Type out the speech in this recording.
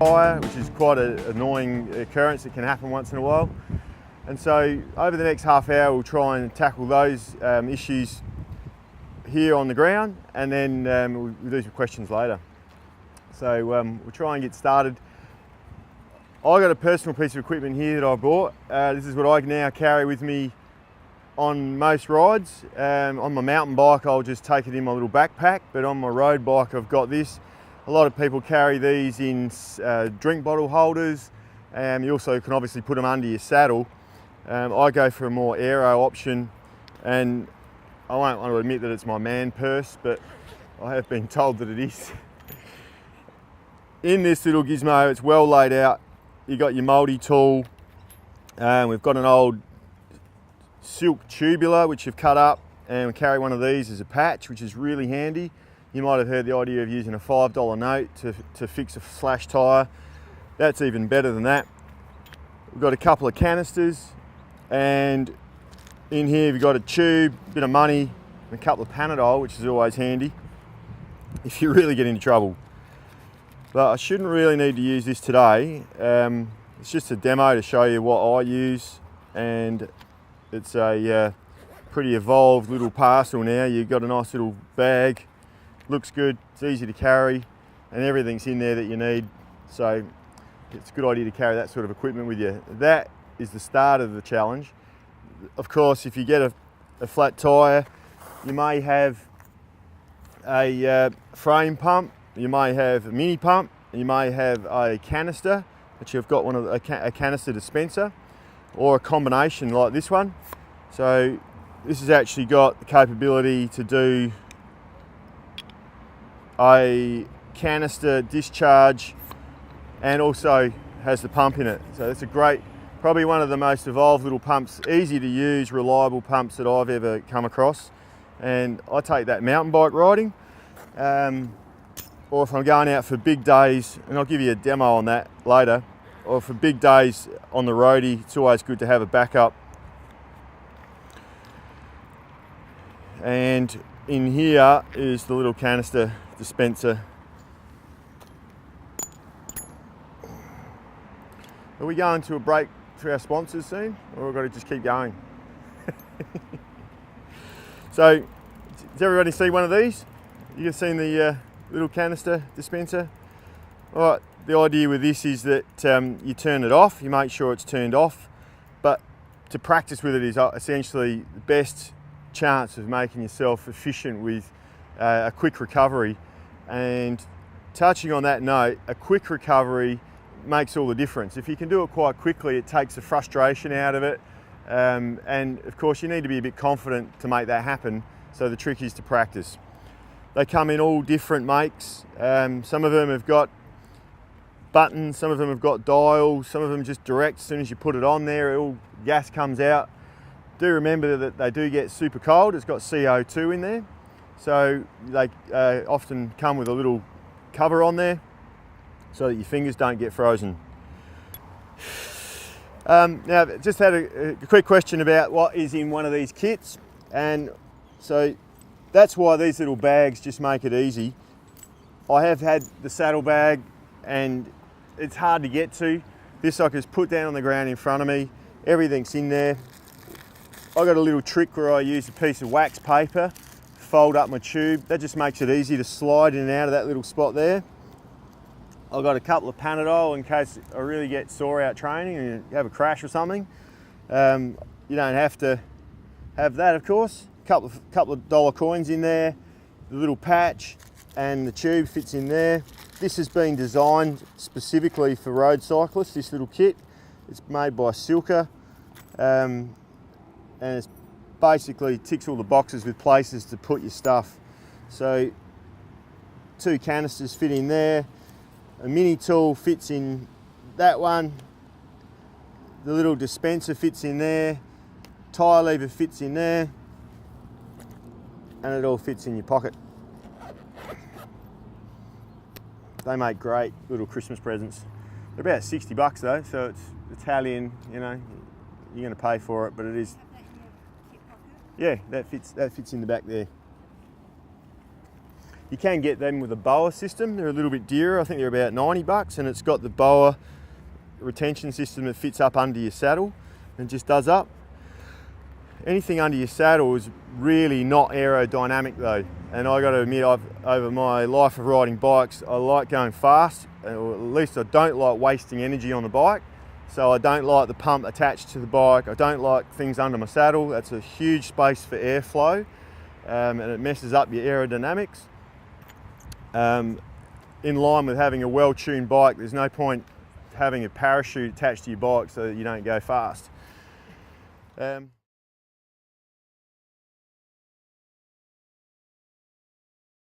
tyre, which is quite an annoying occurrence that can happen once in a while. And so over the next half hour we'll try and tackle those issues here on the ground, and then we'll do some questions later. So we'll try and get started. I got a personal piece of equipment here that I bought. This is what I now carry with me on most rides. On my mountain bike I'll just take it in my little backpack, but on my road bike I've got this. A lot of people carry these in drink bottle holders. You also can obviously put them under your saddle. I go for a more aero option, and I won't want to admit that it's my man purse, but I have been told that it is. In this little gizmo, it's well laid out. You got your multi-tool. We've got an old silk tubular which you've cut up, and we carry one of these as a patch, which is really handy. You might have heard the idea of using a $5 note to fix a slash tyre. That's even better than that. We've got a couple of canisters, and in here we've got a tube, a bit of money, and a couple of Panadol, which is always handy if you really get into trouble. But I shouldn't really need to use this today. It's just a demo to show you what I use, and it's a pretty evolved little parcel now. You've got a nice little bag, looks good, it's easy to carry, and everything's in there that you need. So it's a good idea to carry that sort of equipment with you. That is the start of the challenge. Of course, if you get a flat tyre, you may have a frame pump, you may have a mini pump, you may have a canister, but you've got a canister dispenser, or a combination like this one. So this has actually got the capability to do a canister discharge, and also has the pump in it. So it's a great, probably one of the most evolved little pumps, easy to use, reliable pumps that I've ever come across. And I take that mountain bike riding, or if I'm going out for big days, and I'll give you a demo on that later, or for big days on the roadie, it's always good to have a backup. And in here is the little canister dispenser. Are we going to a break for our sponsors soon, or we've got to just keep going? So, does everybody see one of these? You've seen the little canister dispenser? All right, the idea with this is that you turn it off, you make sure it's turned off, but to practice with it is essentially the best chance of making yourself efficient with a quick recovery. And touching on that note, a quick recovery makes all the difference. If you can do it quite quickly, it takes the frustration out of it. And of course you need to be a bit confident to make that happen, so the trick is to practice. They come in all different makes. Some of them have got buttons, some of them have got dials, some of them just direct. As soon as you put it on there, all gas comes out. Do remember that they do get super cold. It's got CO2 in there. So they often come with a little cover on there so that your fingers don't get frozen. Now, just had a quick question about what is in one of these kits. And so that's why these little bags just make it easy. I have had the saddle bag, and it's hard to get to. This I can just put down on the ground in front of me. Everything's in there. I got a little trick where I use a piece of wax paper, fold up my tube. That just makes it easy to slide in and out of that little spot there. I've got a couple of Panadol in case I really get sore out training and you have a crash or something. You don't have to have that, of course. Couple of dollar coins in there, the little patch, and the tube fits in there. This has been designed specifically for road cyclists, this little kit. It's made by Silka, and it's basically ticks all the boxes with places to put your stuff. So 2 canisters fit in there, a mini tool fits in that one, the little dispenser fits in there, tyre lever fits in there, and it all fits in your pocket. They make great little Christmas presents. They're about 60 bucks though, so it's Italian, you know, you're going to pay for it, but it is. Yeah, that fits in the back there. You can get them with a BOA system. They're a little bit dearer. I think they're about 90 bucks, and it's got the BOA retention system that fits up under your saddle and just does up. Anything under your saddle is really not aerodynamic though, and I got to admit, over my life of riding bikes, I like going fast, or at least I don't like wasting energy on the bike. So I don't like the pump attached to the bike. I don't like things under my saddle. That's a huge space for airflow, and it messes up your aerodynamics. In line with having a well-tuned bike, there's no point having a parachute attached to your bike so that you don't go fast.